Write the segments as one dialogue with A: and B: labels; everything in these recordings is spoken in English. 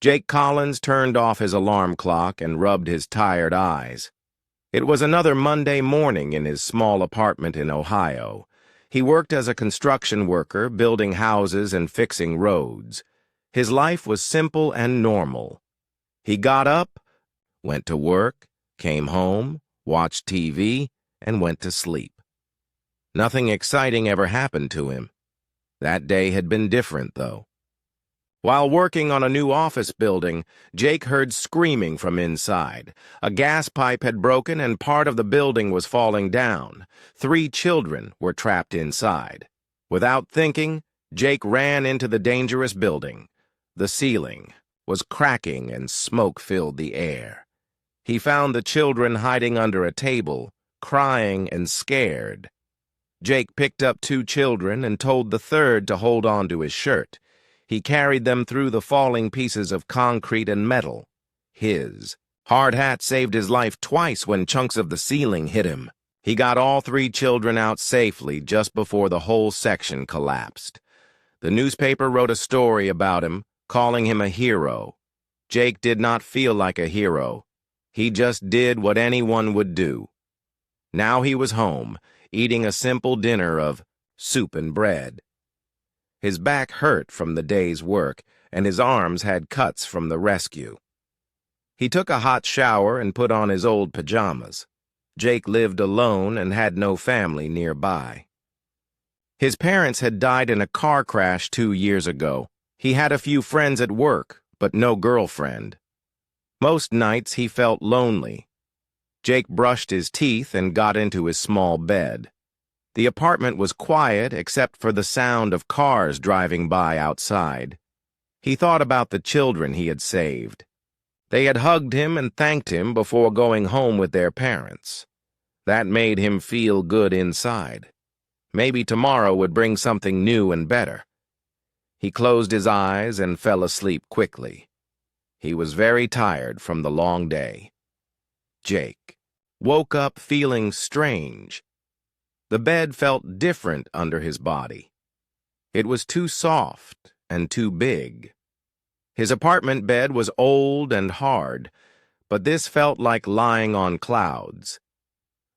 A: Jake Collins turned off his alarm clock and rubbed his tired eyes. It was another Monday morning in his small apartment in Ohio. He worked as a construction worker, building houses and fixing roads. His life was simple and normal. He got up, went to work, came home, watched TV, and went to sleep. Nothing exciting ever happened to him. That day had been different, though. While working on a new office building, Jake heard screaming from inside. A gas pipe had broken and part of the building was falling down. 3 children were trapped inside. Without thinking, Jake ran into the dangerous building. The ceiling was cracking and smoke filled the air. He found the children hiding under a table, crying and scared. Jake picked up 2 children and told the third to hold on to his shirt. He carried them through the falling pieces of concrete and metal. His hard hat saved his life twice when chunks of the ceiling hit him. He got all 3 children out safely just before the whole section collapsed. The newspaper wrote a story about him, calling him a hero. Jake did not feel like a hero. He just did what anyone would do. Now he was home, eating a simple dinner of soup and bread. His back hurt from the day's work, and his arms had cuts from the rescue. He took a hot shower and put on his old pajamas. Jake lived alone and had no family nearby. His parents had died in a car crash 2 years ago. He had a few friends at work, but no girlfriend. Most nights he felt lonely. Jake brushed his teeth and got into his small bed. The apartment was quiet except for the sound of cars driving by outside. He thought about the children he had saved. They had hugged him and thanked him before going home with their parents. That made him feel good inside. Maybe tomorrow would bring something new and better. He closed his eyes and fell asleep quickly. He was very tired from the long day. Jake woke up feeling strange. The bed felt different under his body. It was too soft and too big. His apartment bed was old and hard, but this felt like lying on clouds.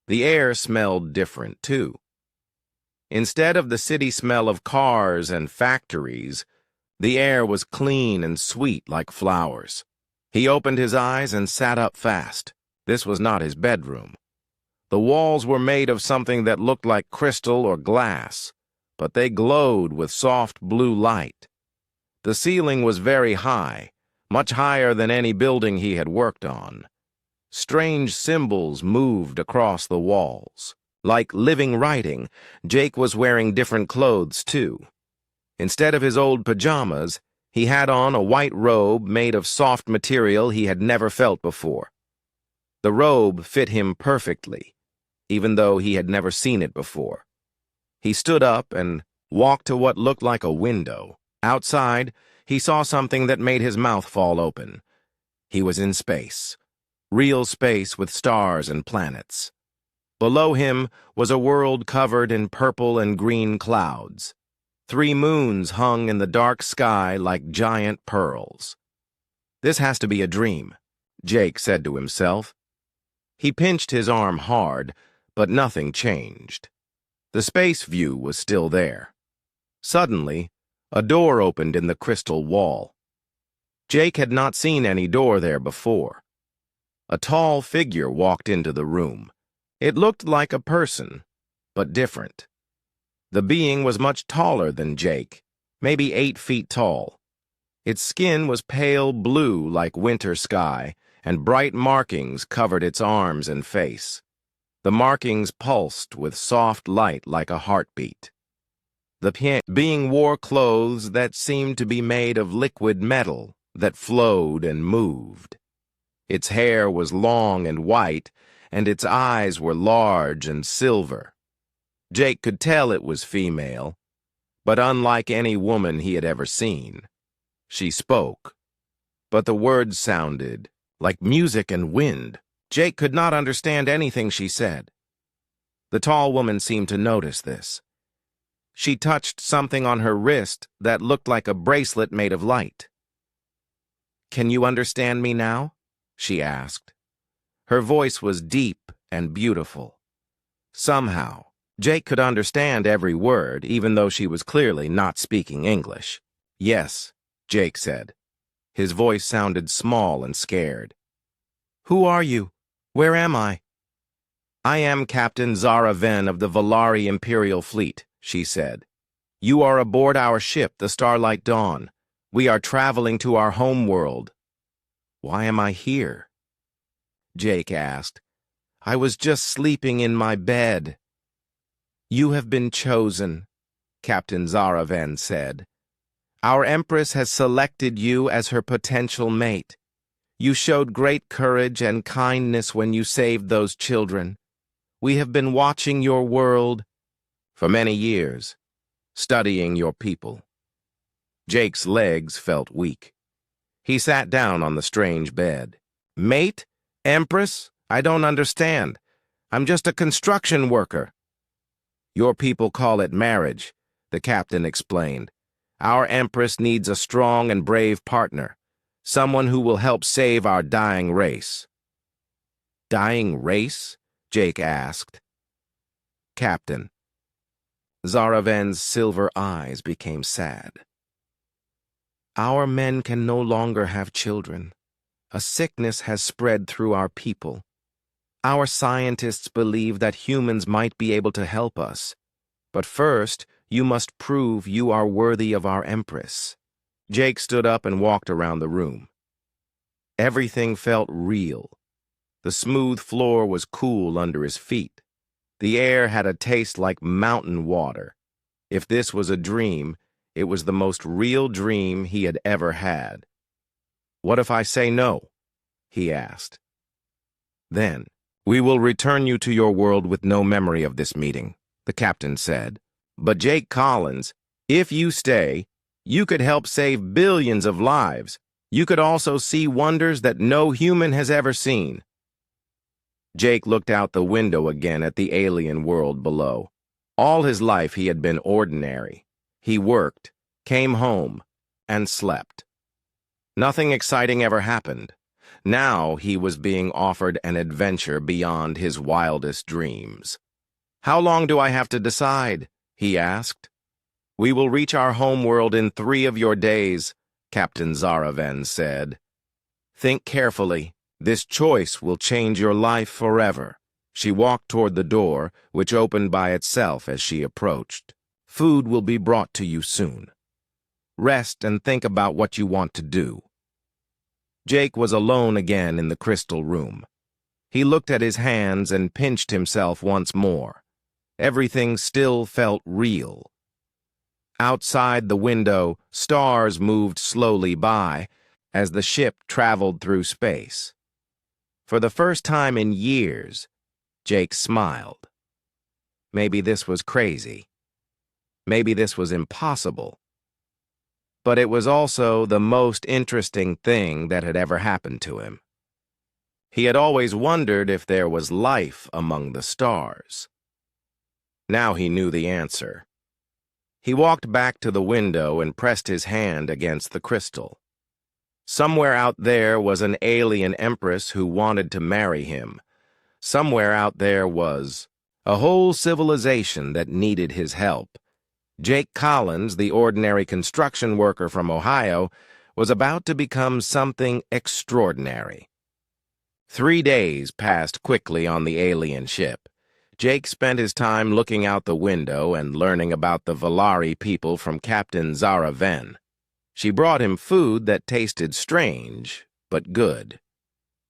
A: The air smelled different, too. Instead of the city smell of cars and factories, the air was clean and sweet like flowers. He opened his eyes and sat up fast. This was not his bedroom. The walls were made of something that looked like crystal or glass, but they glowed with soft blue light. The ceiling was very high, much higher than any building he had worked on. Strange symbols moved across the walls. Like living writing, Jake was wearing different clothes, too. Instead of his old pajamas, he had on a white robe made of soft material he had never felt before. The robe fit him perfectly, even though he had never seen it before. He stood up and walked to what looked like a window. Outside, he saw something that made his mouth fall open. He was in space. Real space with stars and planets. Below him was a world covered in purple and green clouds. 3 moons hung in the dark sky like giant pearls. This has to be a dream, Jake said to himself. He pinched his arm hard, but nothing changed. The space view was still there. Suddenly, a door opened in the crystal wall. Jake had not seen any door there before. A tall figure walked into the room. It looked like a person, but different. The being was much taller than Jake, maybe 8 feet tall. Its skin was pale blue like winter sky, and bright markings covered its arms and face. The markings pulsed with soft light like a heartbeat. The being wore clothes that seemed to be made of liquid metal that flowed and moved. Its hair was long and white, and its eyes were large and silver. Jake could tell it was female, but unlike any woman he had ever seen. She spoke, but the words sounded like music and wind. Jake could not understand anything she said. The tall woman seemed to notice this. She touched something on her wrist that looked like a bracelet made of light. Can you understand me now? She asked. Her voice was deep and beautiful. Somehow, Jake could understand every word, even though she was clearly not speaking English. Yes, Jake said. His voice sounded small and scared. Who are you? Where am I? I am Captain Zara Ven of the Valari Imperial Fleet, she said. You are aboard our ship, the Starlight Dawn. We are traveling to our home world. Why am I here? Jake asked. I was just sleeping in my bed. You have been chosen, Captain Zara Ven said. Our Empress has selected you as her potential mate. You showed great courage and kindness when you saved those children. We have been watching your world for many years, studying your people. Jake's legs felt weak. He sat down on the strange bed. Mate? Empress? I don't understand. I'm just a construction worker. Your people call it marriage, the captain explained. Our Empress needs a strong and brave partner, someone who will help save our dying race. Dying race? Jake asked. Captain. Zara Ven's silver eyes became sad. Our men can no longer have children. A sickness has spread through our people. Our scientists believe that humans might be able to help us. But first, you must prove you are worthy of our Empress. Jake stood up and walked around the room. Everything felt real. The smooth floor was cool under his feet. The air had a taste like mountain water. If this was a dream, it was the most real dream he had ever had. What if I say no? He asked. Then, we will return you to your world with no memory of this meeting, the captain said. But Jake Collins, if you stay, you could help save billions of lives. You could also see wonders that no human has ever seen. Jake looked out the window again at the alien world below. All his life he had been ordinary. He worked, came home, and slept. Nothing exciting ever happened. Now he was being offered an adventure beyond his wildest dreams. How long do I have to decide? He asked. We will reach our home world in 3 of your days, Captain Zara Ven said. Think carefully. This choice will change your life forever. She walked toward the door, which opened by itself as she approached. Food will be brought to you soon. Rest and think about what you want to do. Jake was alone again in the crystal room. He looked at his hands and pinched himself once more. Everything still felt real. Outside the window, stars moved slowly by as the ship traveled through space. For the first time in years, Jake smiled. Maybe this was crazy. Maybe this was impossible. But it was also the most interesting thing that had ever happened to him. He had always wondered if there was life among the stars. Now he knew the answer. He walked back to the window and pressed his hand against the crystal. Somewhere out there was an alien empress who wanted to marry him. Somewhere out there was a whole civilization that needed his help. Jake Collins, the ordinary construction worker from Ohio, was about to become something extraordinary. 3 days passed quickly on the alien ship. Jake spent his time looking out the window and learning about the Valari people from Captain Zara Ven. She brought him food that tasted strange, but good.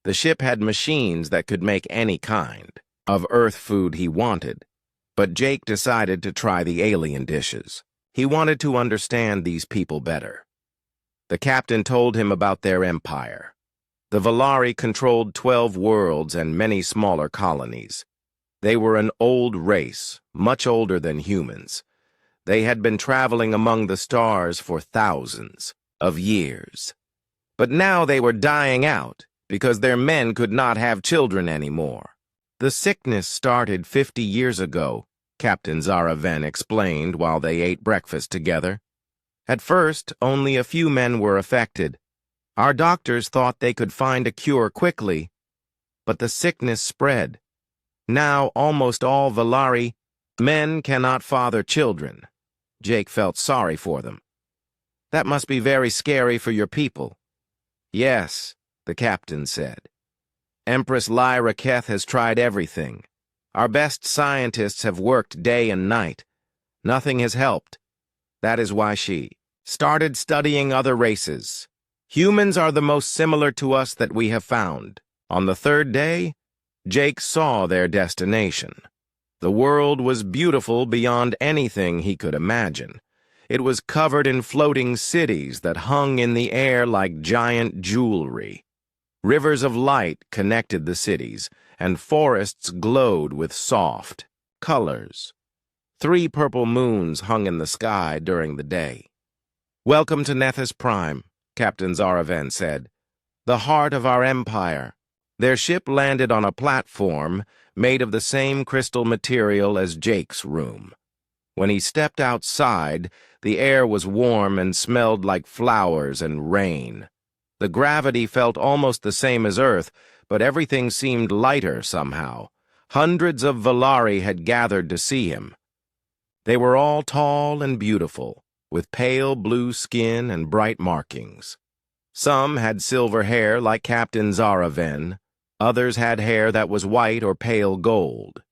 A: The ship had machines that could make any kind of Earth food he wanted, but Jake decided to try the alien dishes. He wanted to understand these people better. The captain told him about their empire. The Valari controlled 12 worlds and many smaller colonies. They were an old race, much older than humans. They had been traveling among the stars for thousands of years. But now they were dying out because their men could not have children anymore. The sickness started 50 years ago, Captain Zara Ven explained while they ate breakfast together. At first, only a few men were affected. Our doctors thought they could find a cure quickly, but the sickness spread. Now almost all Valari men cannot father children. Jake felt sorry for them. That must be very scary for your people. Yes, the captain said. Empress Lyra Keth has tried everything. Our best scientists have worked day and night. Nothing has helped. That is why she started studying other races. Humans are the most similar to us that we have found. On the third day, Jake saw their destination. The world was beautiful beyond anything he could imagine. It was covered in floating cities that hung in the air like giant jewelry. Rivers of light connected the cities, and forests glowed with soft colors. 3 purple moons hung in the sky during the day. "Welcome to Nethys Prime," Captain Zaraven said. "The heart of our empire." Their ship landed on a platform made of the same crystal material as Jake's room. When he stepped outside, the air was warm and smelled like flowers and rain. The gravity felt almost the same as Earth, but everything seemed lighter somehow. Hundreds of Valari had gathered to see him. They were all tall and beautiful, with pale blue skin and bright markings. Some had silver hair like Captain Zaraven. Others had hair that was white or pale gold.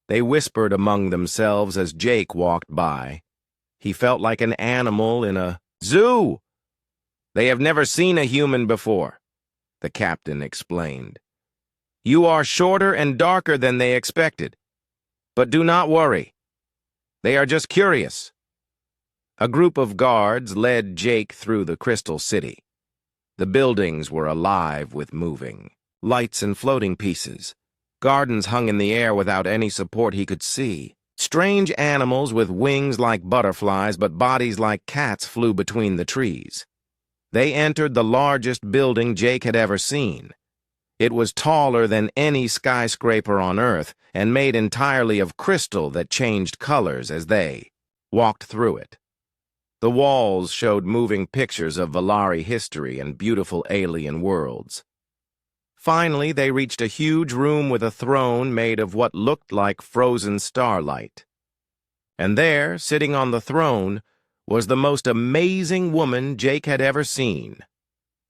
A: They whispered among themselves as Jake walked by. He felt like an animal in a zoo. "They have never seen a human before," the captain explained. "You are shorter and darker than they expected. But do not worry. They are just curious." A group of guards led Jake through the crystal city. The buildings were alive with moving lights and floating pieces. Gardens hung in the air without any support he could see. Strange animals with wings like butterflies but bodies like cats flew between the trees. They entered the largest building Jake had ever seen. It was taller than any skyscraper on Earth and made entirely of crystal that changed colors as they walked through it. The walls showed moving pictures of Valari history and beautiful alien worlds. Finally, they reached a huge room with a throne made of what looked like frozen starlight. And there, sitting on the throne, was the most amazing woman Jake had ever seen.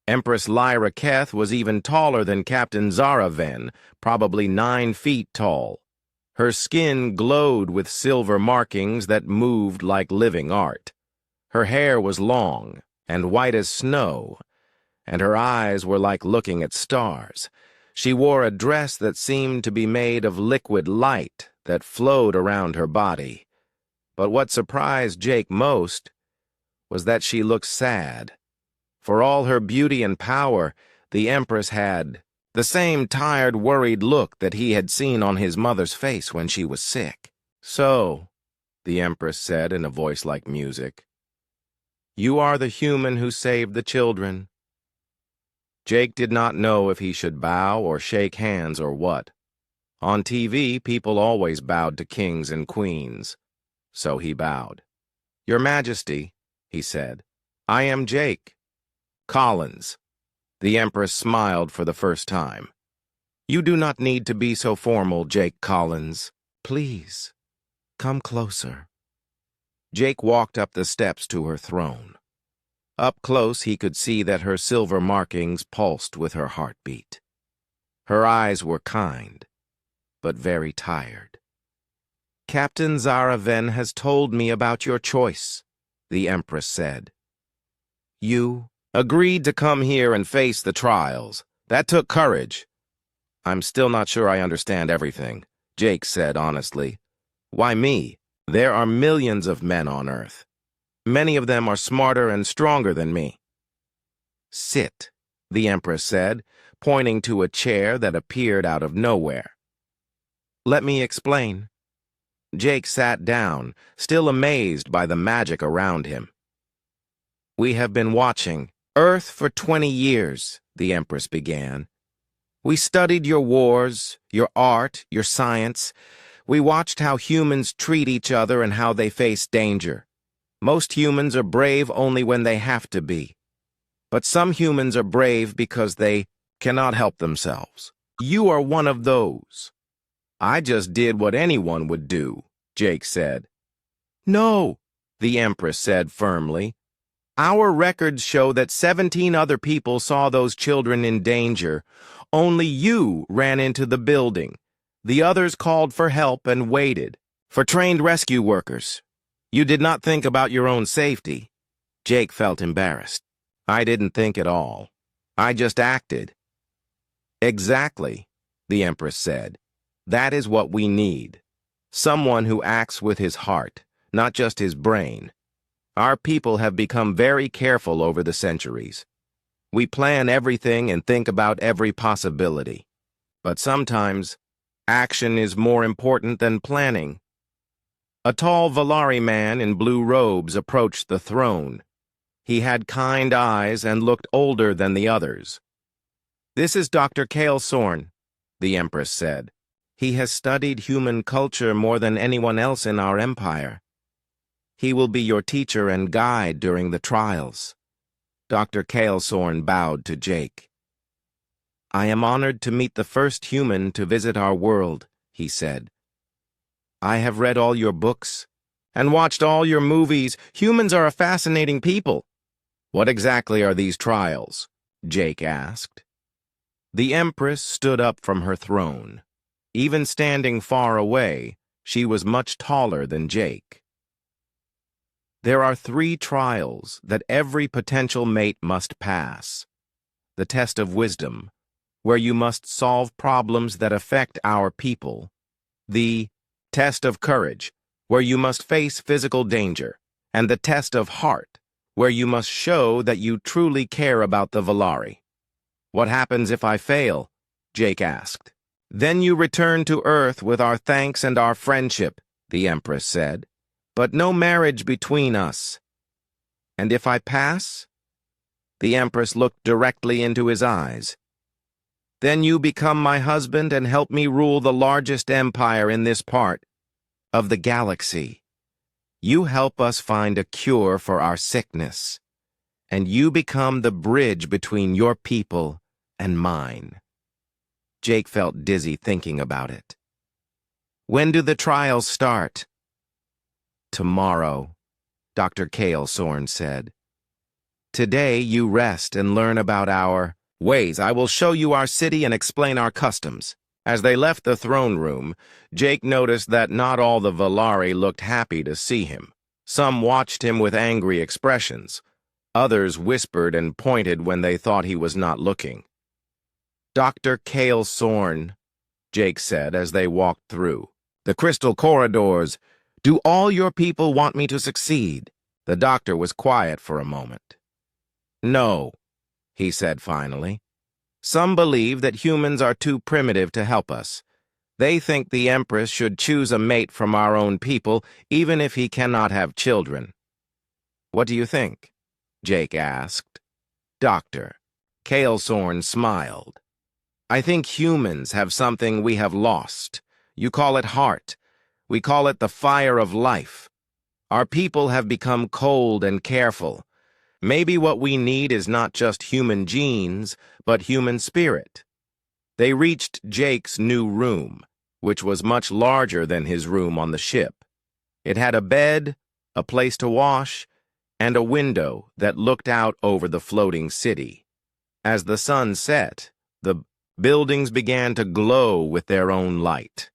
A: Empress Lyra Keth was even taller than Captain Zaraven, probably 9 feet tall. Her skin glowed with silver markings that moved like living art. Her hair was long and white as snow, and her eyes were like looking at stars. She wore a dress that seemed to be made of liquid light that flowed around her body. But what surprised Jake most was that she looked sad. For all her beauty and power, the Empress had the same tired, worried look that he had seen on his mother's face when she was sick. "So," the Empress said in a voice like music, "you are the human who saved the children." Jake did not know if he should bow or shake hands or what. On TV, people always bowed to kings and queens. So he bowed. "Your Majesty," he said, "I am Jake Collins." The Empress smiled for the first time. "You do not need to be so formal, Jake Collins. Please, come closer." Jake walked up the steps to her throne. Up close, he could see that her silver markings pulsed with her heartbeat. Her eyes were kind, but very tired. "Captain Zaraven has told me about your choice," the Empress said. "You agreed to come here and face the trials. That took courage." "I'm still not sure I understand everything," Jake said honestly. "Why me? There are millions of men on Earth. Many of them are smarter and stronger than me." "Sit," the Empress said, pointing to a chair that appeared out of nowhere. "Let me explain." Jake sat down, still amazed by the magic around him. "We have been watching Earth for 20 years, the Empress began. "We studied your wars, your art, your science. We watched how humans treat each other and how they face danger. Most humans are brave only when they have to be. But some humans are brave because they cannot help themselves. You are one of those. I just did what anyone would do, Jake said. No, the Empress said firmly. Our records show that 17 other people saw those children in danger. Only you ran into the building. The others called for help and waited for trained rescue workers. You did not think about your own safety. Jake felt embarrassed. I didn't think at all. I just acted. Exactly, the Empress said. That is what we need. Someone who acts with his heart, not just his brain. Our people have become very careful over the centuries. We plan everything and think about every possibility. But sometimes, action is more important than planning. A tall Valari man in blue robes approached the throne. He had kind eyes and looked older than the others. This is Dr. Kale Sorn, the Empress said. He has studied human culture more than anyone else in our empire. He will be your teacher and guide during the trials. Dr. Kale Sorn bowed to Jake. I am honored to meet the first human to visit our world, he said. I have read all your books and watched all your movies. Humans are a fascinating people. What exactly are these trials? Jake asked. The Empress stood up from her throne. Even standing far away, she was much taller than Jake. There are 3 trials that every potential mate must pass. The test of wisdom, where you must solve problems that affect our people. The test of courage, where you must face physical danger. And the test of heart, where you must show that you truly care about the Valari. What happens if I fail? Jake asked. Then you return to Earth with our thanks and our friendship, the Empress said. But no marriage between us. And if I pass? The Empress looked directly into his eyes. Then you become my husband and help me rule the largest empire in this part of the galaxy. You help us find a cure for our sickness, and you become the bridge between your people and mine. Jake felt dizzy thinking about it. When do the trials start? Tomorrow, Dr. Kale Sorn said. Today you rest and learn about our ways. I will show you our city and explain our customs. As they left the throne room, Jake noticed that not all the Valari looked happy to see him. Some watched him with angry expressions. Others whispered and pointed when they thought he was not looking. Dr. Kale Sorn, Jake said as they walked through. The crystal corridors. Do all your people want me to succeed? The doctor was quiet for a moment. No, he said finally. Some believe that humans are too primitive to help us. They think the Empress should choose a mate from our own people, even if he cannot have children. What do you think? Jake asked. Doctor. Kale Sorn smiled. I think humans have something we have lost. You call it heart. We call it the fire of life. Our people have become cold and careful. Maybe what we need is not just human genes, but human spirit. They reached Jake's new room, which was much larger than his room on the ship. It had a bed, a place to wash, and a window that looked out over the floating city. As the sun set, the buildings began to glow with their own light.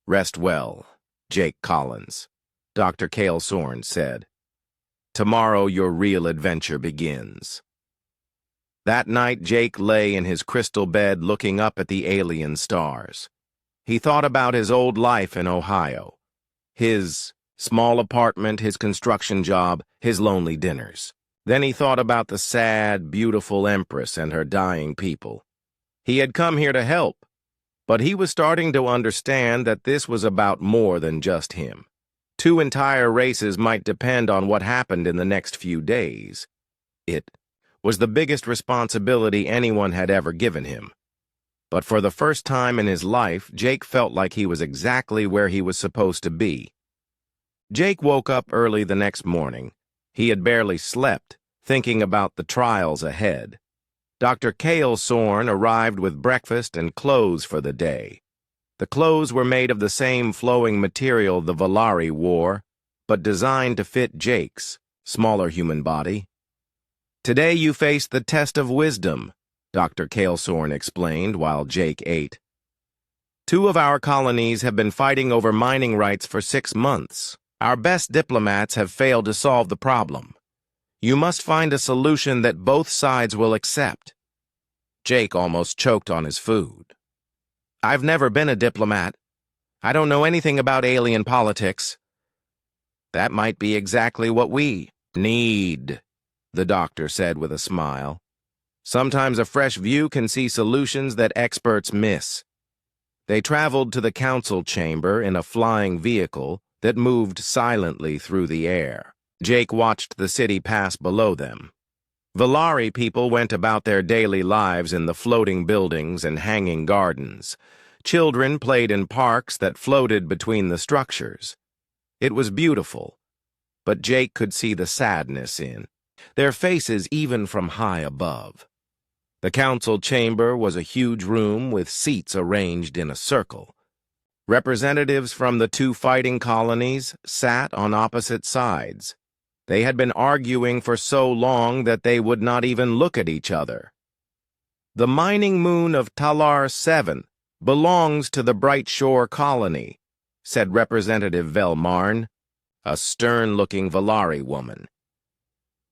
A: Rest well, Jake Collins, Dr. Kale Sorn said. Tomorrow your real adventure begins. That night Jake lay in his crystal bed looking up at the alien stars. He thought about his old life in Ohio. His small apartment, his construction job, his lonely dinners. Then he thought about the sad, beautiful Empress and her dying people. He had come here to help, but he was starting to understand that this was about more than just him. 2 entire races might depend on what happened in the next few days. It was the biggest responsibility anyone had ever given him. But for the first time in his life, Jake felt like he was exactly where he was supposed to be. Jake woke up early the next morning. He had barely slept, thinking about the trials ahead. Dr. Cale Sorn arrived with breakfast and clothes for the day. The clothes were made of the same flowing material the Valari wore, but designed to fit Jake's smaller human body. "Today you face the test of wisdom," Dr. Cale Sorn explained while Jake ate. "Two of our colonies have been fighting over mining rights for 6 months. Our best diplomats have failed to solve the problem. You must find a solution that both sides will accept." Jake almost choked on his food. "I've never been a diplomat. I don't know anything about alien politics." "That might be exactly what we need," the doctor said with a smile. "Sometimes a fresh view can see solutions that experts miss." They traveled to the council chamber in a flying vehicle that moved silently through the air. Jake watched the city pass below them. Valari people went about their daily lives in the floating buildings and hanging gardens. Children played in parks that floated between the structures. It was beautiful, but Jake could see the sadness in their faces even from high above. The council chamber was a huge room with seats arranged in a circle. Representatives from the two fighting colonies sat on opposite sides. They had been arguing for so long that they would not even look at each other. "The mining moon of Talar 7 belongs to the Bright Shore colony," said Representative Velmarn, a stern-looking Valari woman.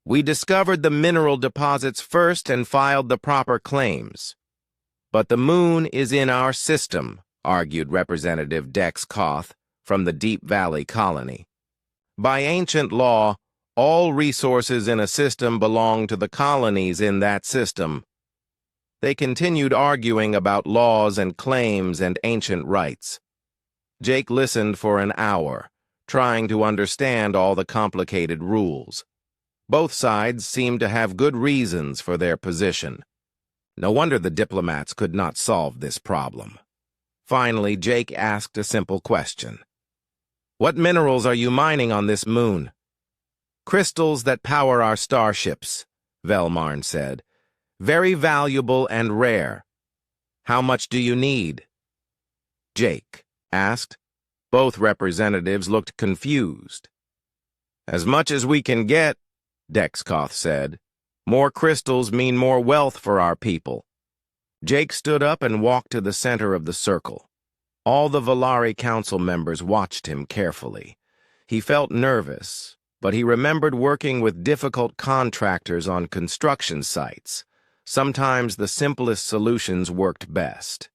A: "We discovered the mineral deposits first and filed the proper claims. But the moon is in our system," argued Representative Dex Koth from the Deep Valley colony. "By ancient law, all resources in a system belong to the colonies in that system." They continued arguing about laws and claims and ancient rights. Jake listened for an hour, trying to understand all the complicated rules. Both sides seemed to have good reasons for their position. No wonder the diplomats could not solve this problem. Finally, Jake asked a simple question. "What minerals are you mining on this moon?" "Crystals that power our starships," Velmarn said. "Very valuable and rare." "How much do you need?" Jake asked. Both representatives looked confused. "As much as we can get," Dexkoth said. "More crystals mean more wealth for our people." Jake stood up and walked to the center of the circle. All the Valari council members watched him carefully. He felt nervous, but he remembered working with difficult contractors on construction sites. Sometimes the simplest solutions worked best.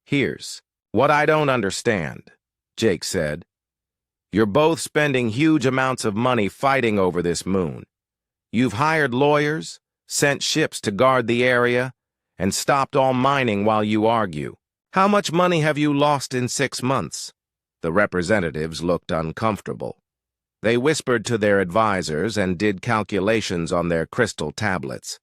A: "Here's what I don't understand," Jake said. "You're both spending huge amounts of money fighting over this moon. You've hired lawyers, sent ships to guard the area, and stopped all mining while you argue. How much money have you lost in 6 months?" The representatives looked uncomfortable. They whispered to their advisors and did calculations on their crystal tablets.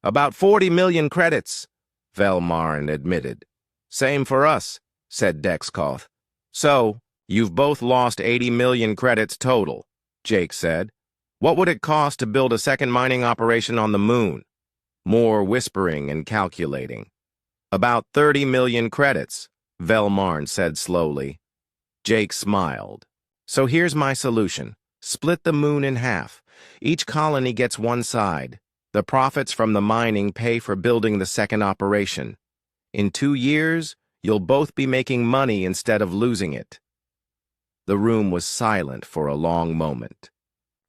A: "About 40 million credits," Velmarn admitted. "Same for us," said Dexkoth. "So, you've both lost 80 million credits total," Jake said. "What would it cost to build a second mining operation on the moon?" More whispering and calculating. "About 30 million credits," Velmarn said slowly. Jake smiled. "So here's my solution. Split the moon in half. Each colony gets one side. The profits from the mining pay for building the second operation. In 2 years, you'll both be making money instead of losing it." The room was silent for a long moment.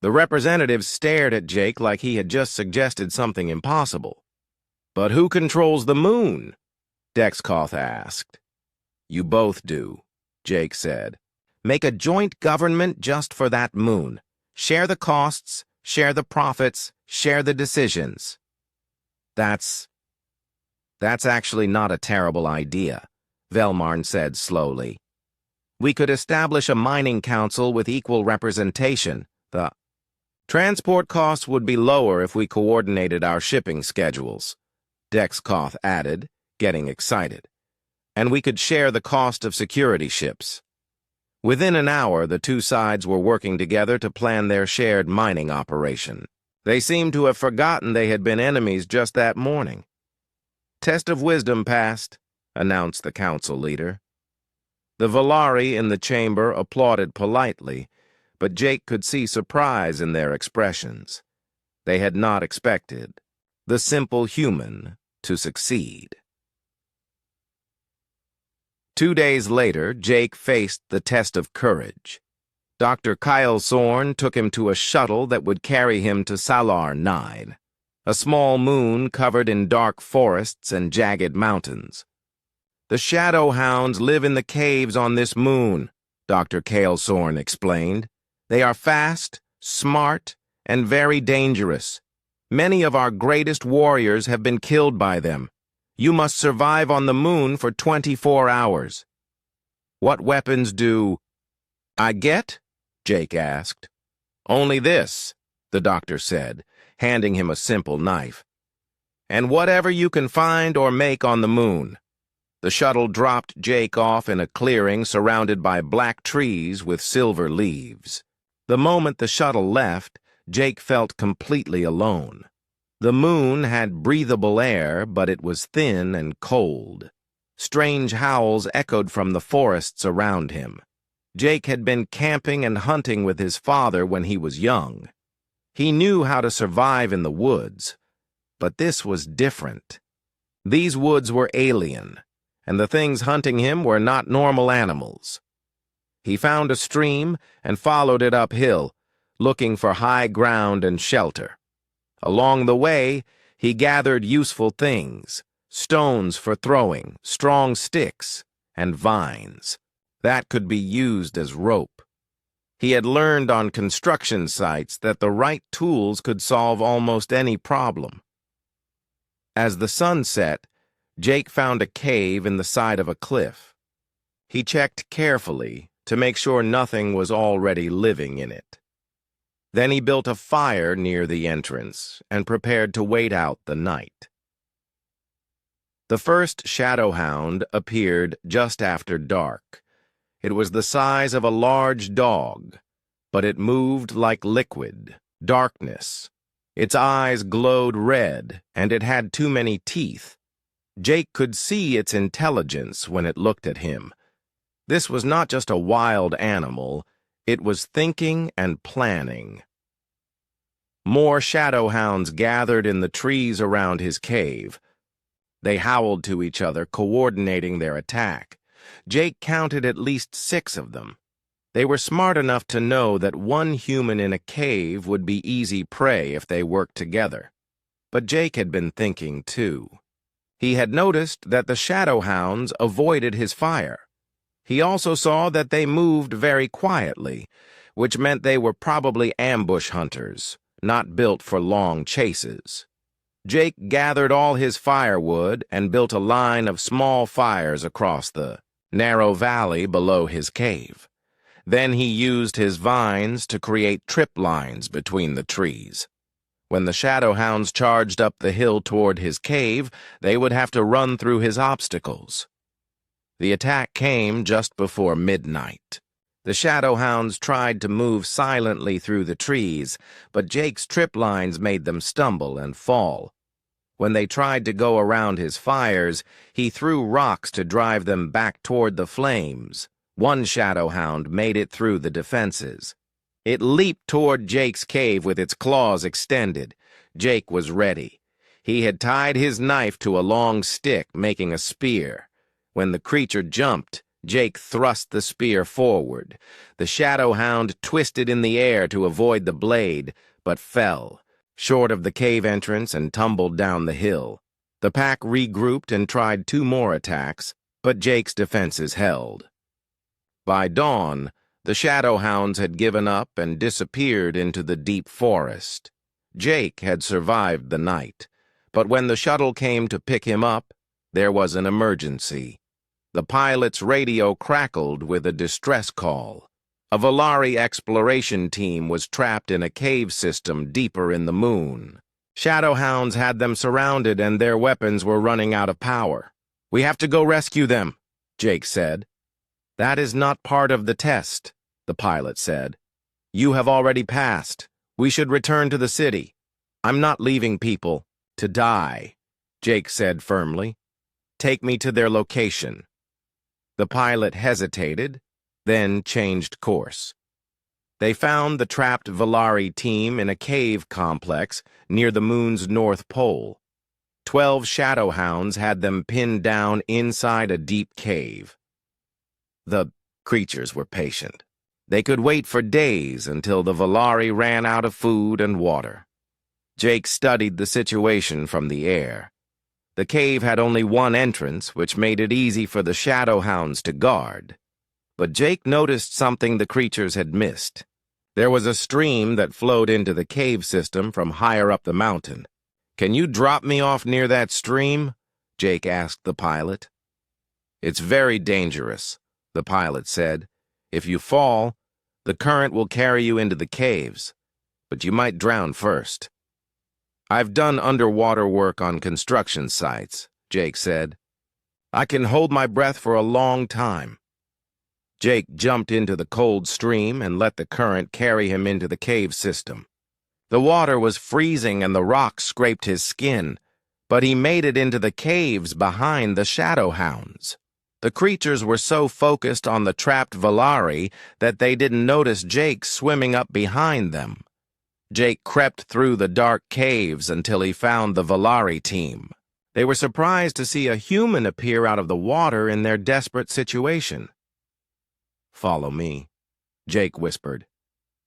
A: The representatives stared at Jake like he had just suggested something impossible. "But who controls the moon?" Dexkoth asked. "You both do," Jake said. "Make a joint government just for that moon. Share the costs, share the profits, share the decisions." That's actually not a terrible idea," Velmarn said slowly. "We could establish a mining council with equal representation. The transport costs would be lower if we coordinated our shipping schedules," Dexkoth added, getting excited. "And we could share the cost of security ships." Within an hour, the two sides were working together to plan their shared mining operation. They seemed to have forgotten they had been enemies just that morning. "Test of wisdom passed," announced the council leader. The Volari in the chamber applauded politely, but Jake could see surprise in their expressions. They had not expected the simple human to succeed. 2 days later, Jake faced the test of courage. Dr. Kyle Sorn took him to a shuttle that would carry him to Salar 9, a small moon covered in dark forests and jagged mountains. "The shadow hounds live in the caves on this moon," Dr. Kyle Sorn explained. "They are fast, smart, and very dangerous. Many of our greatest warriors have been killed by them. You must survive on the moon for 24 hours. "What weapons do I get?" Jake asked. "Only this," the doctor said, handing him a simple knife. "And whatever you can find or make on the moon." The shuttle dropped Jake off in a clearing surrounded by black trees with silver leaves. The moment the shuttle left, Jake felt completely alone. The moon had breathable air, but it was thin and cold. Strange howls echoed from the forests around him. Jake had been camping and hunting with his father when he was young. He knew how to survive in the woods, but this was different. These woods were alien, and the things hunting him were not normal animals. He found a stream and followed it uphill, looking for high ground and shelter. Along the way, he gathered useful things: stones for throwing, strong sticks, and vines that could be used as rope. He had learned on construction sites that the right tools could solve almost any problem. As the sun set, Jake found a cave in the side of a cliff. He checked carefully to make sure nothing was already living in it. Then he built a fire near the entrance and prepared to wait out the night. The first shadow hound appeared just after dark. It was the size of a large dog, but it moved like liquid, darkness. Its eyes glowed red, and it had too many teeth. Jake could see its intelligence when it looked at him. This was not just a wild animal, it was thinking and planning. More shadow hounds gathered in the trees around his cave. They howled to each other, coordinating their attack. Jake counted at least 6 of them. They were smart enough to know that one human in a cave would be easy prey if they worked together. But Jake had been thinking too. He had noticed that the shadow hounds avoided his fire. He also saw that they moved very quietly, which meant they were probably ambush hunters, not built for long chases. Jake gathered all his firewood and built a line of small fires across the narrow valley below his cave. Then he used his vines to create trip lines between the trees. When the shadow hounds charged up the hill toward his cave, they would have to run through his obstacles. The attack came just before midnight. The shadow hounds tried to move silently through the trees, but Jake's trip lines made them stumble and fall. When they tried to go around his fires, he threw rocks to drive them back toward the flames. One shadow hound made it through the defenses. It leaped toward Jake's cave with its claws extended. Jake was ready. He had tied his knife to a long stick, making a spear. When the creature jumped, Jake thrust the spear forward. The shadow hound twisted in the air to avoid the blade, but fell short of the cave entrance and tumbled down the hill. The pack regrouped and tried 2 more attacks, but Jake's defenses held. By dawn, the shadow hounds had given up and disappeared into the deep forest. Jake had survived the night, but when the shuttle came to pick him up, there was an emergency. The pilot's radio crackled with a distress call. A Volari exploration team was trapped in a cave system deeper in the moon. Shadow hounds had them surrounded and their weapons were running out of power. "We have to go rescue them," Jake said. "That is not part of the test," the pilot said. "You have already passed. We should return to the city." I'm not leaving people to die, Jake said firmly. Take me to their location. The pilot hesitated, then changed course. They found the trapped Valari team in a cave complex near the moon's north pole. 12 shadow hounds had them pinned down inside a deep cave. The creatures were patient. They could wait for days until the Valari ran out of food and water. Jake studied the situation from the air. The cave had only one entrance, which made it easy for the shadow hounds to guard. But Jake noticed something the creatures had missed. There was a stream that flowed into the cave system from higher up the mountain. "Can you drop me off near that stream?" Jake asked the pilot. "It's very dangerous," the pilot said. "If you fall, the current will carry you into the caves, but you might drown first." "I've done underwater work on construction sites," Jake said. "I can hold my breath for a long time." Jake jumped into the cold stream and let the current carry him into the cave system. The water was freezing and the rocks scraped his skin, but he made it into the caves behind the shadow hounds. The creatures were so focused on the trapped Valari that they didn't notice Jake swimming up behind them. Jake crept through the dark caves until he found the Valari team. They were surprised to see a human appear out of the water in their desperate situation. "Follow me," Jake whispered.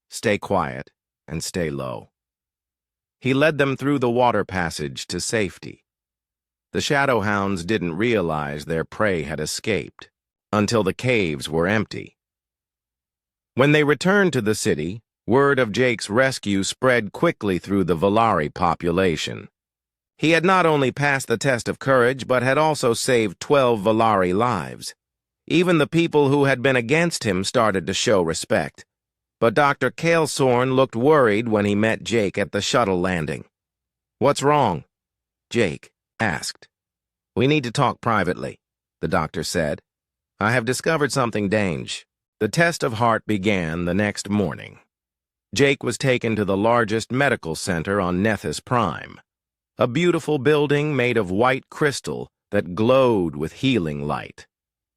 A: "Stay quiet and stay low." He led them through the water passage to safety. The shadow hounds didn't realize their prey had escaped until the caves were empty. When they returned to the city, word of Jake's rescue spread quickly through the Valari population. He had not only passed the test of courage, but had also saved 12 Valari lives. Even the people who had been against him started to show respect. But Dr. Kalesorn looked worried when he met Jake at the shuttle landing. "What's wrong?" Jake asked. "We need to talk privately," the doctor said. "I have discovered something dangerous." The test of heart began the next morning. Jake was taken to the largest medical center on Nethys Prime, a beautiful building made of white crystal that glowed with healing light.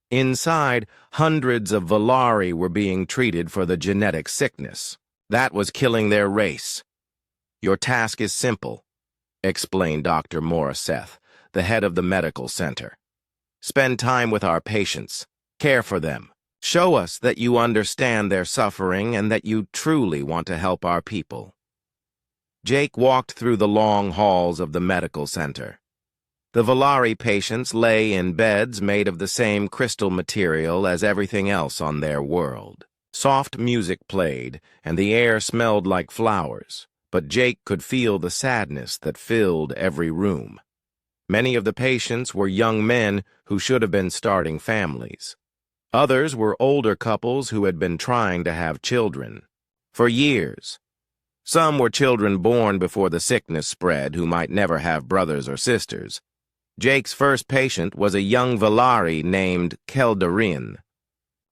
A: Inside, hundreds of Valari were being treated for the genetic sickness that was killing their race. "Your task is simple," explained Dr. Morisseth, the head of the medical center. "Spend time with our patients, care for them, show us that you understand their suffering and that you truly want to help our people." Jake walked through the long halls of the medical center. The Valari patients lay in beds made of the same crystal material as everything else on their world. Soft music played, and the air smelled like flowers, but Jake could feel the sadness that filled every room. Many of the patients were young men who should have been starting families. Others were older couples who had been trying to have children for years. Some were children born before the sickness spread who might never have brothers or sisters. Jake's first patient was a young Valari named Keldarin.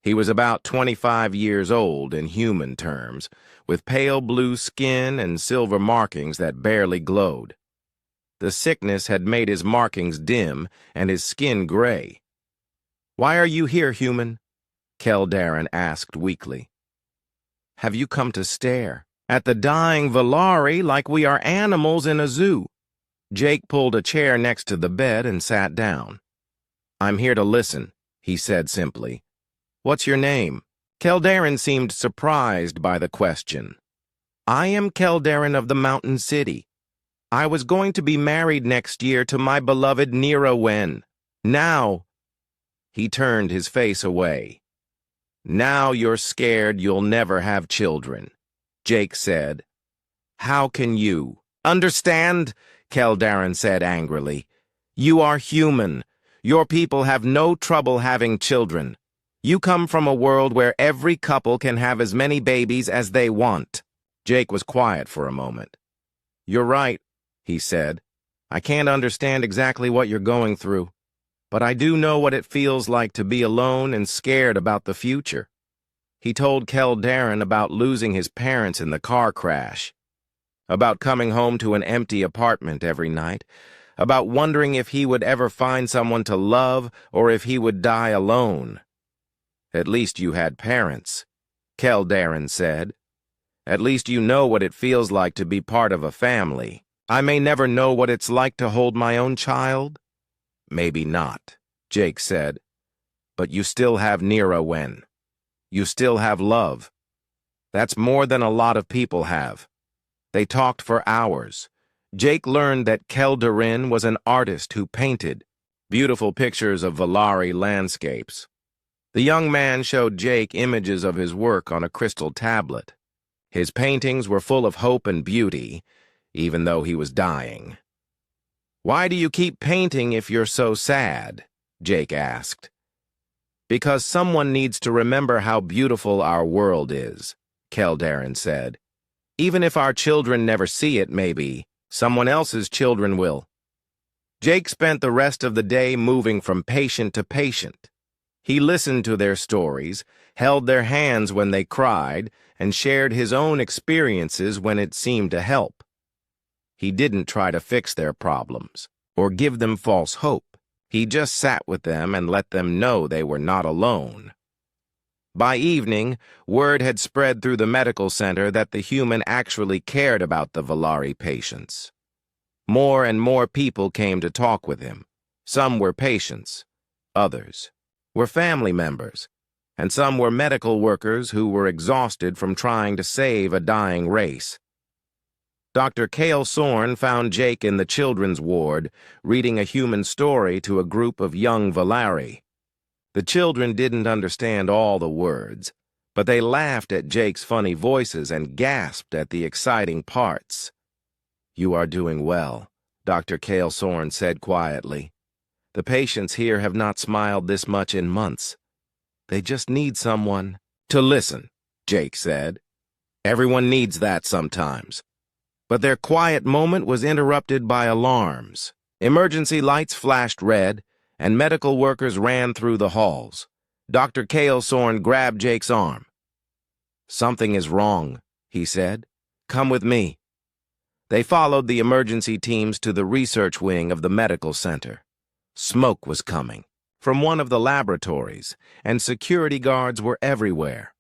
A: He was about 25 years old in human terms, with pale blue skin and silver markings that barely glowed. The sickness had made his markings dim and his skin gray. "Why are you here, human?" Keldarin asked weakly. "Have you come to stare at the dying Valari like we are animals in a zoo?" Jake pulled a chair next to the bed and sat down. "I'm here to listen," he said simply. "What's your name?" Keldarin seemed surprised by the question. "I am Keldarin of the Mountain City. I was going to be married next year to my beloved Nirawen. Now—" He turned his face away. "Now you're scared you'll never have children," Jake said. "How can you understand?" Keldarin said angrily. "You are human. Your people have no trouble having children. You come from a world where every couple can have as many babies as they want." Jake was quiet for a moment. "You're right," he said. "I can't understand exactly what you're going through, but I do know what it feels like to be alone and scared about the future." He told Keldarin about losing his parents in the car crash. about coming home to an empty apartment every night, about wondering if he would ever find someone to love or if he would die alone. "At least you had parents," Keldarin said. "At least you know what it feels like to be part of a family. I may never know what it's like to hold my own child." "Maybe not," Jake said. "But you still have Nirawen. You still have love. That's more than a lot of people have." They talked for hours. Jake learned that Keldarin was an artist who painted beautiful pictures of Valari landscapes. The young man showed Jake images of his work on a crystal tablet. His paintings were full of hope and beauty, even though he was dying. "Why do you keep painting if you're so sad?" Jake asked. "Because someone needs to remember how beautiful our world is," Keldarin said. "Even if our children never see it, maybe someone else's children will." Jake spent the rest of the day moving from patient to patient. He listened to their stories, held their hands when they cried, and shared his own experiences when it seemed to help. He didn't try to fix their problems or give them false hope. He just sat with them and let them know they were not alone. By evening, word had spread through the medical center that the human actually cared about the Valari patients. More and more people came to talk with him. Some were patients, others were family members, and some were medical workers who were exhausted from trying to save a dying race. Dr. Kale Sorn found Jake in the children's ward, reading a human story to a group of young Valari. The children didn't understand all the words, but they laughed at Jake's funny voices and gasped at the exciting parts. "You are doing well," Dr. Kale Sorn said quietly. "The patients here have not smiled this much in months. They just need someone to listen," Jake said. "Everyone needs that sometimes." But their quiet moment was interrupted by alarms. Emergency lights flashed red, and medical workers ran through the halls. Dr. Kale Sorn grabbed Jake's arm. "Something is wrong," he said. "Come with me." They followed the emergency teams to the research wing of the medical center. Smoke was coming from one of the laboratories, and security guards were everywhere.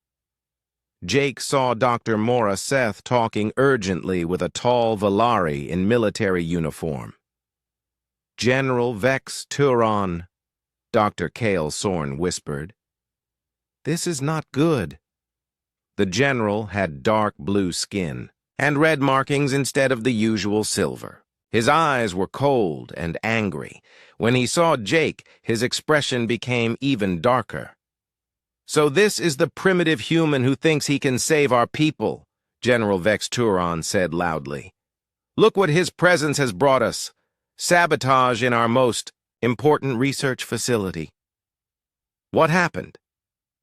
A: Jake saw Dr. Mora Seth talking urgently with a tall Valari in military uniform. "General Vex Turon," Dr. Kale Sorn whispered. "This is not good." The general had dark blue skin and red markings instead of the usual silver. His eyes were cold and angry. When he saw Jake, his expression became even darker. "So this is the primitive human who thinks he can save our people," General Vex Turon said loudly. "Look what his presence has brought us. Sabotage in our most important research facility." "What happened?"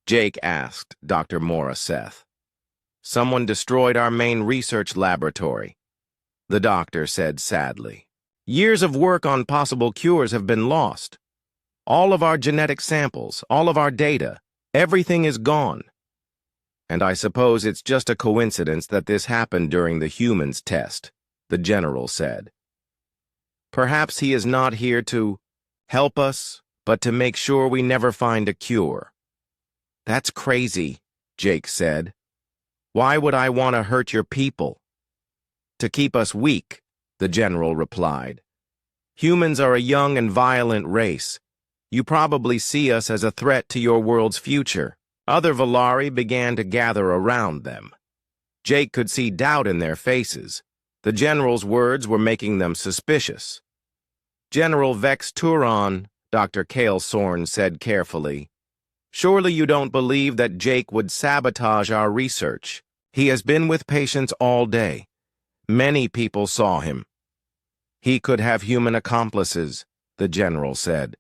A: Jake asked Dr. Mora Seth. "Someone destroyed our main research laboratory," the doctor said sadly. "Years of work on possible cures have been lost. All of our genetic samples, all of our data, everything is gone. And I suppose it's just a coincidence that this happened during the humans test," the general said. "Perhaps he is not here to help us, but to make sure we never find a cure." "That's crazy," Jake said. "Why would I want to hurt your people?" "To keep us weak," the general replied. "Humans are a young and violent race. You probably see us as a threat to your world's future." Other Valari began to gather around them. Jake could see doubt in their faces. The general's words were making them suspicious. "General Vex Turon," Dr. Kale Sorn said carefully, "surely you don't believe that Jake would sabotage our research. He has been with patients all day. Many people saw him." "He could have human accomplices," the general said.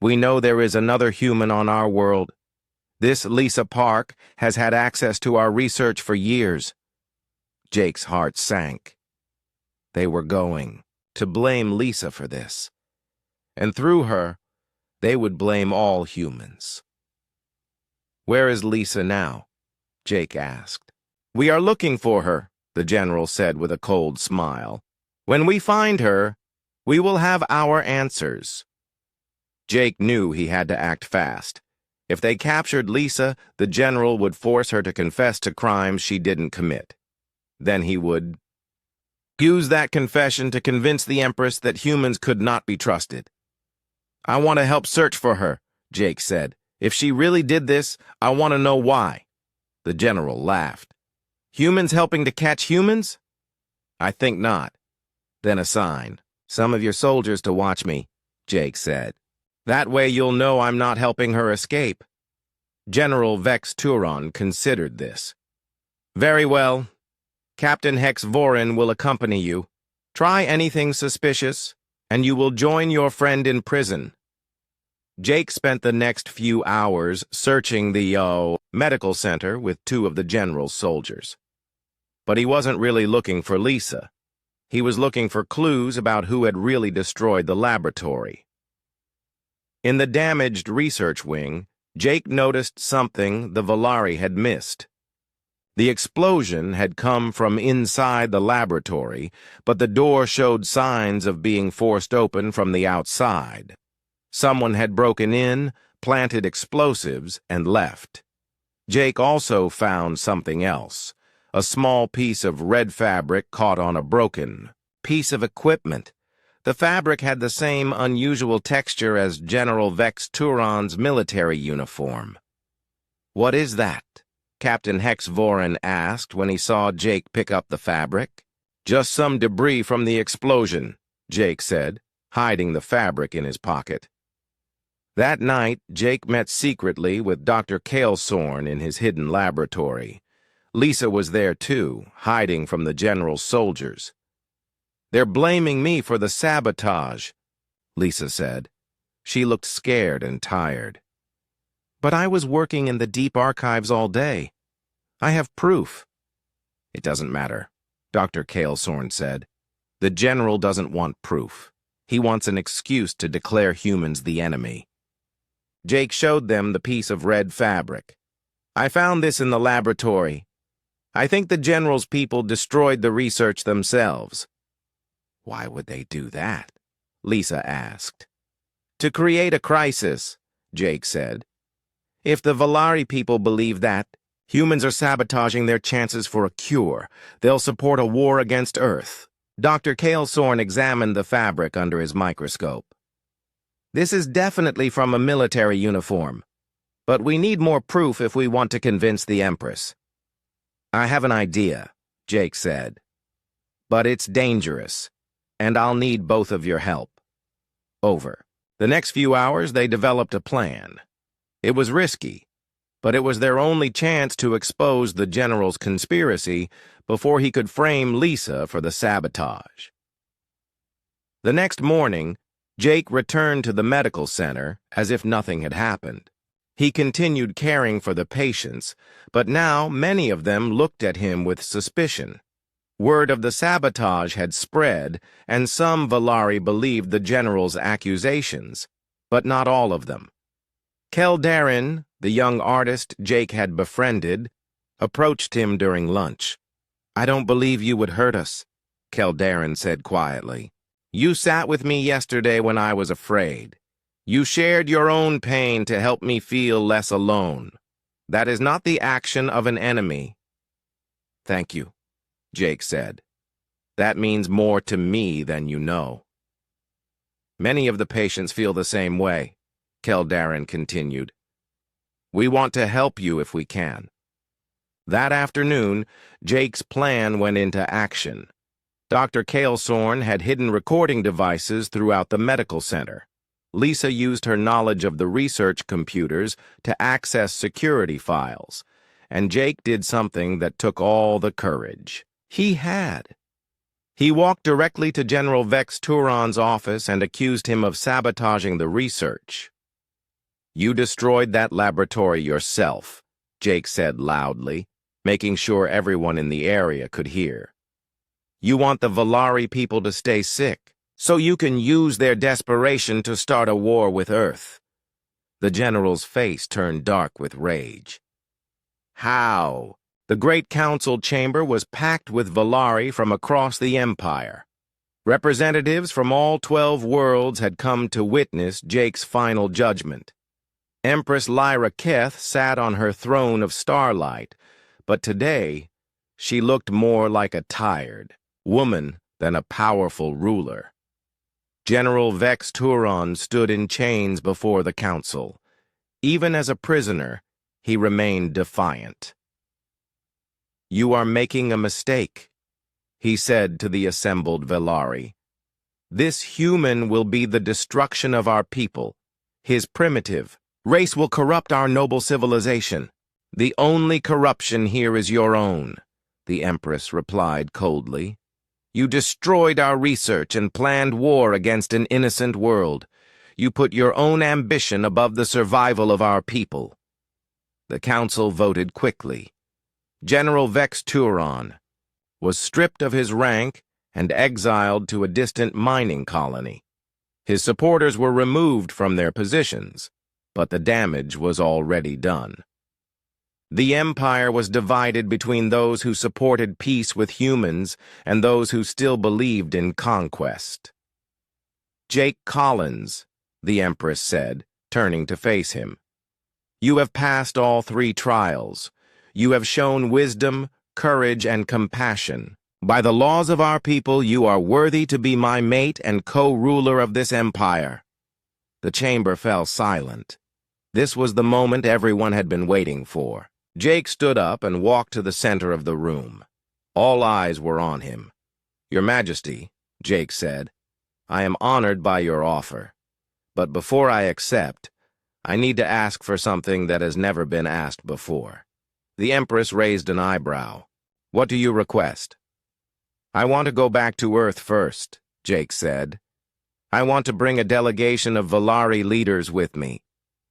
A: "We know there is another human on our world. This Lisa Park has had access to our research for years." Jake's heart sank. They were going to blame Lisa for this. And through her, they would blame all humans. "Where is Lisa now?" Jake asked. "We are looking for her," the general said with a cold smile. When we find her, we will have our answers. Jake knew he had to act fast. If they captured Lisa, the general would force her to confess to crimes she didn't commit. Then he would use that confession to convince the Empress that humans could not be trusted. I want to help search for her, Jake said. If she really did this, I want to know why. The general laughed. Humans helping to catch humans? I think not. Then assign some of your soldiers to watch me, Jake said. That way you'll know I'm not helping her escape. General Vex Turon considered this. Very well. Captain Hex Vorin will accompany you. Try anything suspicious, and you will join your friend in prison. Jake spent the next few hours searching the medical center with two of the general's soldiers. But he wasn't really looking for Lisa. He was looking for clues about who had really destroyed the laboratory. In the damaged research wing, Jake noticed something the Valari had missed. The explosion had come from inside the laboratory, but the door showed signs of being forced open from the outside. Someone had broken in, planted explosives, and left. Jake also found something else, a small piece of red fabric caught on a broken piece of equipment. The fabric had the same unusual texture as General Vex Turon's military uniform. What is that? Captain Hex Vorin asked when he saw Jake pick up the fabric. Just some debris from the explosion, Jake said, hiding the fabric in his pocket. That night, Jake met secretly with Dr. Kalesorn in his hidden laboratory. Lisa was there too, hiding from the general's soldiers. They're blaming me for the sabotage, Lisa said. She looked scared and tired. But I was working in the deep archives all day. I have proof. It doesn't matter, Dr. Kalesorn said. The general doesn't want proof. He wants an excuse to declare humans the enemy. Jake showed them the piece of red fabric. I found this in the laboratory. I think the general's people destroyed the research themselves. Why would they do that? Lisa asked. To create a crisis, Jake said. If the Valari people believe that, humans are sabotaging their chances for a cure. They'll support a war against Earth. Dr. Kalesorn examined the fabric under his microscope. This is definitely from a military uniform, but we need more proof if we want to convince the Empress. I have an idea, Jake said, but it's dangerous, and I'll need both of your help. Over. The next few hours, they developed a plan. It was risky, but it was their only chance to expose the general's conspiracy before he could frame Lisa for the sabotage. The next morning, Jake returned to the medical center as if nothing had happened. He continued caring for the patients, but now many of them looked at him with suspicion. Word of the sabotage had spread, and some Valari believed the general's accusations, but not all of them. Keldarin, the young artist Jake had befriended, approached him during lunch. I don't believe you would hurt us, Keldarin said quietly. You sat with me yesterday when I was afraid. You shared your own pain to help me feel less alone. That is not the action of an enemy. Thank you, Jake said. That means more to me than you know. Many of the patients feel the same way, Keldarin continued. We want to help you if we can. That afternoon, Jake's plan went into action. Dr. Kalesorn had hidden recording devices throughout the medical center. Lisa used her knowledge of the research computers to access security files, and Jake did something that took all the courage he had. He walked directly to General Vex Turon's office and accused him of sabotaging the research. You destroyed that laboratory yourself, Jake said loudly, making sure everyone in the area could hear. You want the Valari people to stay sick, so you can use their desperation to start a war with Earth. The general's face turned dark with rage. How? The great council chamber was packed with Valari from across the Empire. Representatives from all 12 worlds had come to witness Jake's final judgment. Empress Lyra Keth sat on her throne of starlight, but today she looked more like a tired woman than a powerful ruler. General Vex Turon stood in chains before the council. Even as a prisoner, he remained defiant. "You are making a mistake," he said to the assembled Valari. "This human will be the destruction of our people. His primitive race will corrupt our noble civilization. The only corruption here is your own," the Empress replied coldly. "You destroyed our research and planned war against an innocent world. You put your own ambition above the survival of our people." The council voted quickly. General Vex Turon was stripped of his rank and exiled to a distant mining colony. His supporters were removed from their positions, but the damage was already done. The Empire was divided between those who supported peace with humans and those who still believed in conquest. "Jake Collins," the Empress said, turning to face him. "You have passed all 3 trials. You have shown wisdom, courage, and compassion. By the laws of our people, you are worthy to be my mate and co-ruler of this empire." The chamber fell silent. This was the moment everyone had been waiting for. Jake stood up and walked to the center of the room. All eyes were on him. "Your Majesty," Jake said, "I am honored by your offer. But before I accept, I need to ask for something that has never been asked before." The Empress raised an eyebrow. "What do you request?" "I want to go back to Earth first," Jake said. "I want to bring a delegation of Valari leaders with me.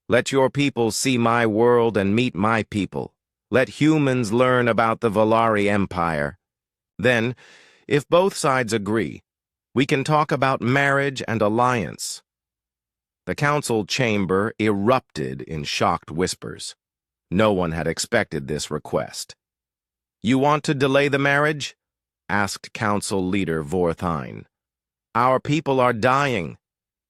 A: Let your people see my world and meet my people. Let humans learn about the Valari Empire. Then, if both sides agree, we can talk about marriage and alliance." The council chamber erupted in shocked whispers. No one had expected this request. "You want to delay the marriage?" asked Council Leader Vorthine. "Our people are dying.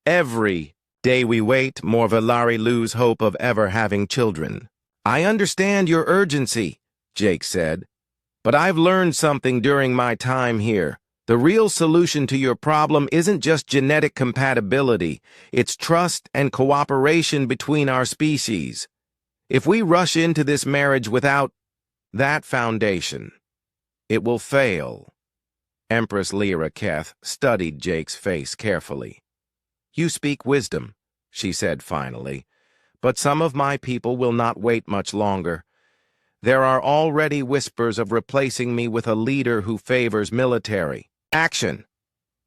A: Every day we wait, more Valari lose hope of ever having children." "I understand your urgency," Jake said, "but I've learned something during my time here. The real solution to your problem isn't just genetic compatibility, it's trust and cooperation between our species. If we rush into this marriage without that foundation, it will fail." Empress Lyra Keth studied Jake's face carefully. "You speak wisdom," she said finally, "but some of my people will not wait much longer. There are already whispers of replacing me with a leader who favors military action."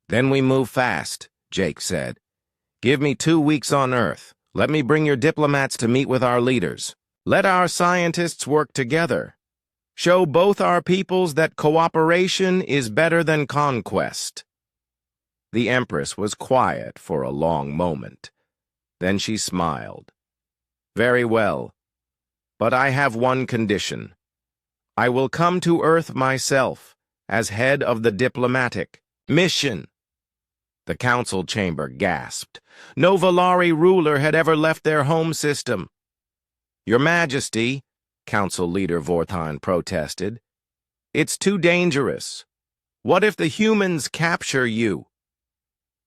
A: "Then we move fast," Jake said. "Give me 2 weeks on Earth. Let me bring your diplomats to meet with our leaders. Let our scientists work together. Show both our peoples that cooperation is better than conquest." The Empress was quiet for a long moment. Then she smiled. "Very well, but I have one condition. I will come to Earth myself as head of the diplomatic mission." The council chamber gasped. No Valari ruler had ever left their home system. "Your Majesty," Council Leader Vorthine protested, "it's too dangerous. What if the humans capture you?"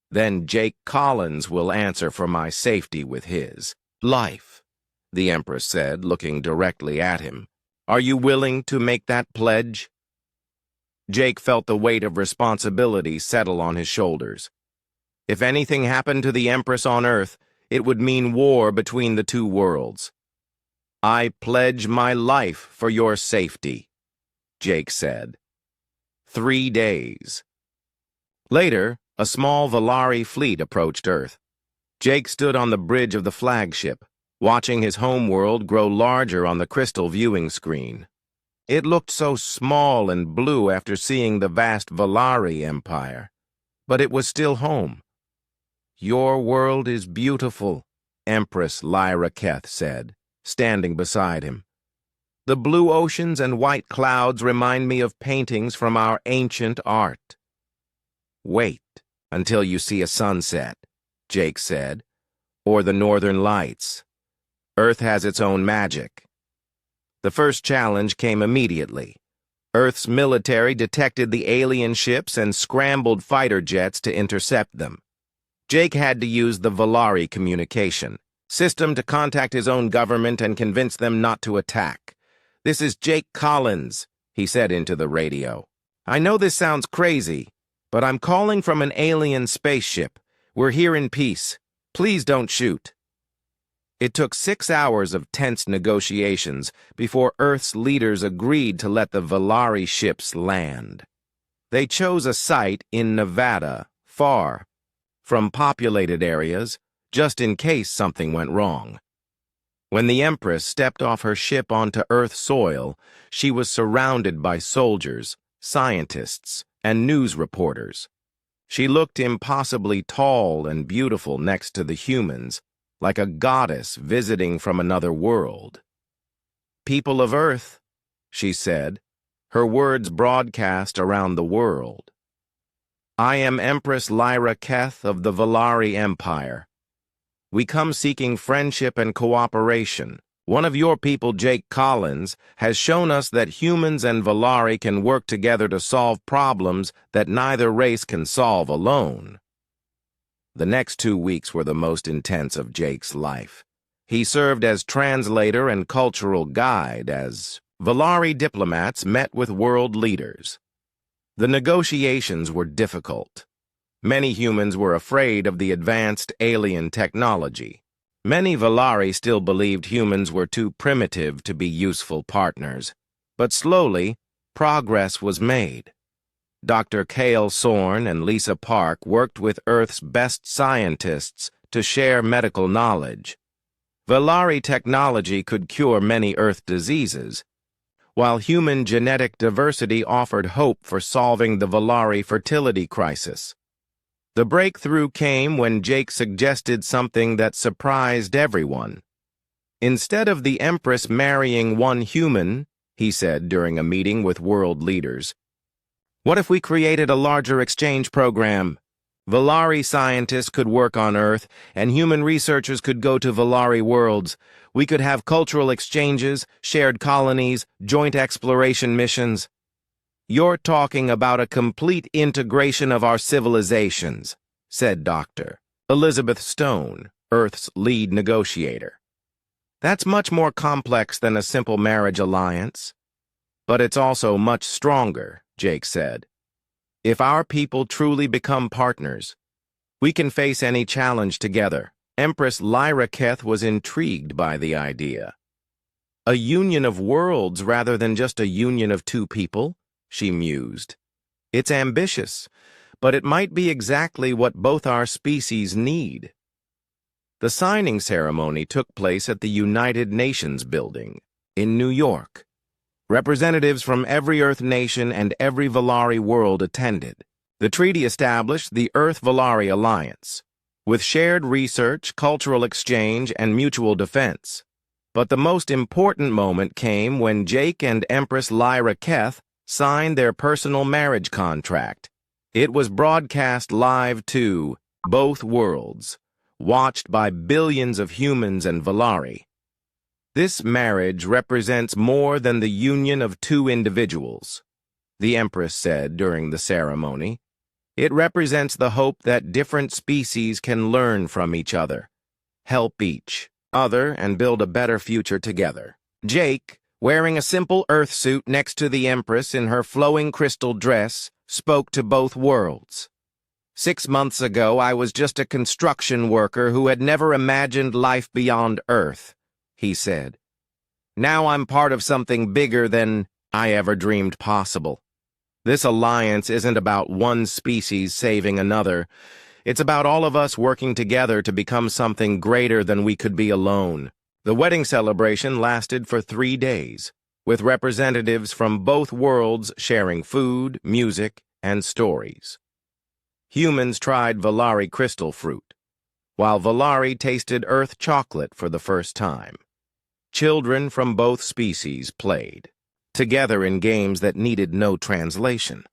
A: "Then Jake Collins will answer for my safety with his life," the Empress said, looking directly at him. "Are you willing to make that pledge?" Jake felt the weight of responsibility settle on his shoulders. If anything happened to the Empress on Earth, it would mean war between the 2 worlds. "I pledge my life for your safety," Jake said. 3 days. Later, a small Valari fleet approached Earth. Jake stood on the bridge of the flagship, watching his homeworld grow larger on the crystal viewing screen. It looked so small and blue after seeing the vast Valari Empire, but it was still home. "Your world is beautiful," Empress Lyra Keth said, standing beside him. The blue oceans and white clouds remind me of paintings from our ancient art. Wait until you see a sunset, Jake said, or the northern lights. Earth has its own magic. The first challenge came immediately. Earth's military detected the alien ships and scrambled fighter jets to intercept them. Jake had to use the Valari communication system to contact his own government and convince them not to attack. "This is Jake Collins," he said into the radio. "I know this sounds crazy, but I'm calling from an alien spaceship. We're here in peace. Please don't shoot." It took 6 hours of tense negotiations before Earth's leaders agreed to let the Valari ships land. They chose a site in Nevada, far from populated areas, just in case something went wrong. When the Empress stepped off her ship onto Earth soil, she was surrounded by soldiers, scientists, and news reporters. She looked impossibly tall and beautiful next to the humans, like a goddess visiting from another world. "People of Earth," she said, her words broadcast around the world. "I am Empress Lyra Keth of the Valari Empire. We come seeking friendship and cooperation. One of your people, Jake Collins, has shown us that humans and Valari can work together to solve problems that neither race can solve alone." The next 2 weeks were the most intense of Jake's life. He served as translator and cultural guide as Valari diplomats met with world leaders. The negotiations were difficult. Many humans were afraid of the advanced alien technology. Many Valari still believed humans were too primitive to be useful partners. But slowly, progress was made. Dr. Cale Sorn and Lisa Park worked with Earth's best scientists to share medical knowledge. Valari technology could cure many Earth diseases, while human genetic diversity offered hope for solving the Valari fertility crisis. The breakthrough came when Jake suggested something that surprised everyone. "Instead of the Empress marrying one human," he said during a meeting with world leaders, "what if we created a larger exchange program? Valari scientists could work on Earth, and human researchers could go to Valari worlds. We could have cultural exchanges, shared colonies, joint exploration missions." "You're talking about a complete integration of our civilizations," said Dr. Elizabeth Stone, Earth's lead negotiator. "That's much more complex than a simple marriage alliance. But it's also much stronger," Jake said. "If our people truly become partners, we can face any challenge together." Empress Lyra Keth was intrigued by the idea. "A union of worlds rather than just a union of two people?" she mused. "It's ambitious, but it might be exactly what both our species need." The signing ceremony took place at the United Nations building in New York. Representatives from every Earth nation and every Valari world attended. The treaty established the Earth-Valari Alliance, with shared research, cultural exchange, and mutual defense. But the most important moment came when Jake and Empress Lyra Keth signed their personal marriage contract. It was broadcast live to both worlds, watched by billions of humans and Valari. "This marriage represents more than the union of two individuals," the Empress said during the ceremony. "It represents the hope that different species can learn from each other, help each other, and build a better future together." Jake, wearing a simple Earth suit next to the Empress in her flowing crystal dress, spoke to both worlds. "6 months ago, I was just a construction worker who had never imagined life beyond Earth," he said. "Now I'm part of something bigger than I ever dreamed possible. This alliance isn't about one species saving another. It's about all of us working together to become something greater than we could be alone." The wedding celebration lasted for 3 days, with representatives from both worlds sharing food, music, and stories. Humans tried Valari crystal fruit, while Valari tasted Earth chocolate for the first time. Children from both species played, together in games that needed no translation.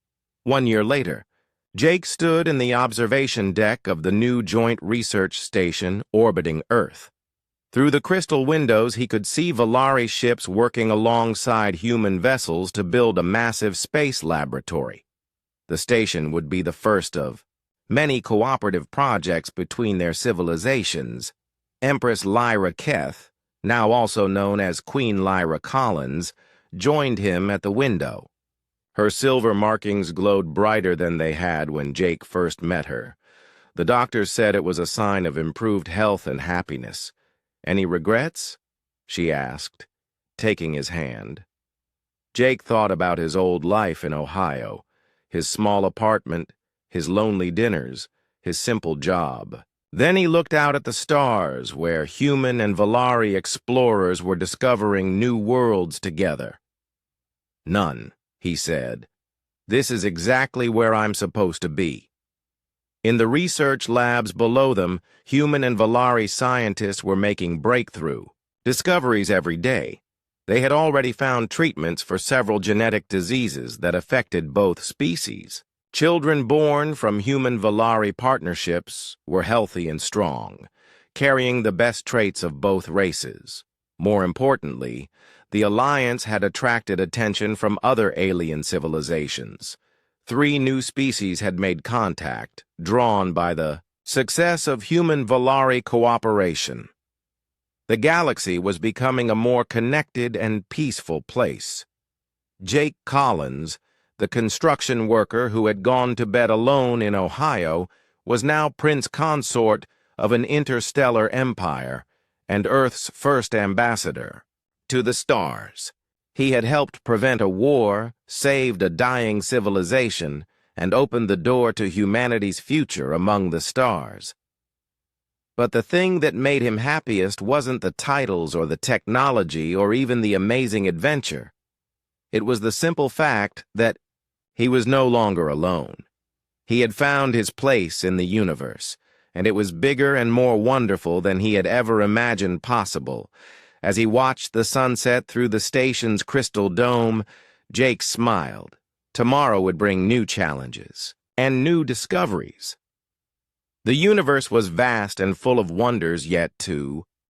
A: 1 year later, Jake stood in the observation deck of the new Joint Research Station orbiting Earth. Through the crystal windows, he could see Valari ships working alongside human vessels to build a massive space laboratory. The station would be the first of many cooperative projects between their civilizations. Empress Lyra Keth, now also known as Queen Lyra Collins, joined him at the window. Her silver markings glowed brighter than they had when Jake first met her. The doctors said it was a sign of improved health and happiness. "Any regrets?" she asked, taking his hand. Jake thought about his old life in Ohio, his small apartment, his lonely dinners, his simple job. Then he looked out at the stars, where human and Valari explorers were discovering new worlds together. "None," he said. "This is exactly where I'm supposed to be." In the research labs below them, human and Valari scientists were making breakthrough discoveries every day. They had already found treatments for several genetic diseases that affected both species. Children born from human-Valari partnerships were healthy and strong, carrying the best traits of both races. More importantly, the alliance had attracted attention from other alien civilizations. 3 new species had made contact, drawn by the success of human-Valari cooperation. The galaxy was becoming a more connected and peaceful place. Jake Collins, the construction worker who had gone to bed alone in Ohio, was now prince consort of an interstellar empire and Earth's first ambassador to the stars. He had helped prevent a war, saved a dying civilization, and opened the door to humanity's future among the stars. But the thing that made him happiest wasn't the titles or the technology or even the amazing adventure. It was the simple fact that he was no longer alone. He had found his place in the universe, and it was bigger and more wonderful than he had ever imagined possible. As he watched the sunset through the station's crystal dome, Jake smiled. Tomorrow would bring new challenges and new discoveries. The universe was vast and full of wonders yet to